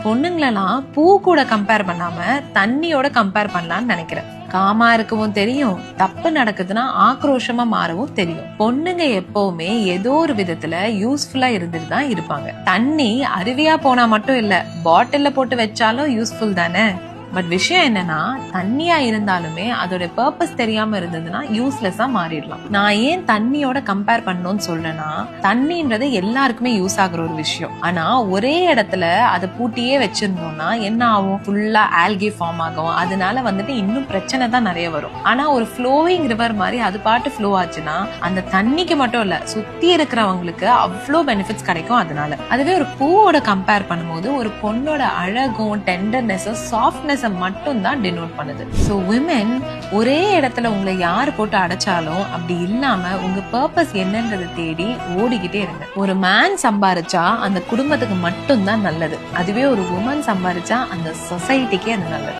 பொண்ணுங்களெல்லாம் பூ கூட கம்பேர் பண்ணாம தண்ணியோட கம்பேர் பண்ணலாம்னு நினைக்கிறேன். காமா இருக்கவும் தெரியும், தப்பு நடக்குதுன்னா ஆக்ரோஷமா மாறவும் தெரியும். பொண்ணுங்க எப்பவுமே ஏதோ ஒரு விதத்துல யூஸ்ஃபுல்லா இருந்துட்டு தான் இருப்பாங்க. தண்ணி அருவியா போனா மட்டும் இல்ல, பாட்டில்ல போட்டு வச்சாலும் யூஸ்ஃபுல் தானே. பட் விஷயம் என்னன்னா, தண்ணியா இருந்தாலுமே அதோட பர்பஸ் தெரியாம இருந்ததுன்னா யூஸ்லெஸ்ஸா மாறிடலாம். நான் ஏன் தண்ணியோட கம்பேர் பண்ணணும்னு சொல்றேன்னா, தண்ணின்றது எல்லாருக்குமே யூஸ் ஆகுற ஒரு விஷயம். ஆனா ஒரே இடத்துல அதை பூட்டியே வச்சிருந்தோம்னா என்ன ஆகும்? ஃபுல்லா ஆல்கே ஃபார்ம் ஆகும். அதனால இன்னும் பிரச்சனை தான் நிறைய வரும். ஆனா ஒரு ஃப்ளோவிங் ரிவர் மாதிரி அது பாட்டு ஃப்ளோ ஆச்சுன்னா அந்த தண்ணிக்கு மட்டும் இல்ல, சுத்தி இருக்கிறவங்களுக்கு அவ்வளோ பெனிஃபிட்ஸ் கிடைக்கும். அதனால அதுவே ஒரு பூவோட கம்பேர் பண்ணும்போது ஒரு பொண்ணோட அழகும் டெண்டர்னஸ் சாஃப்ட்னஸ் மட்டும் தான் டினோட் பண்ணுது. சோ விமென் ஒரே இடத்துல உங்களை யார் போட்டு அடைச்சாலும் அப்படி இல்லாம உங்க பர்பஸ் என்னன்றதை தேடி ஓடிக்கிட்டே இருங்க. ஒரு மேன் சம்பாரிச்சா அந்த குடும்பத்துக்கு மட்டும் தான் நல்லது. அதுவே ஒரு உமன் சம்பாரிச்சா அந்த சொசைட்டிக்கே அது நல்லது.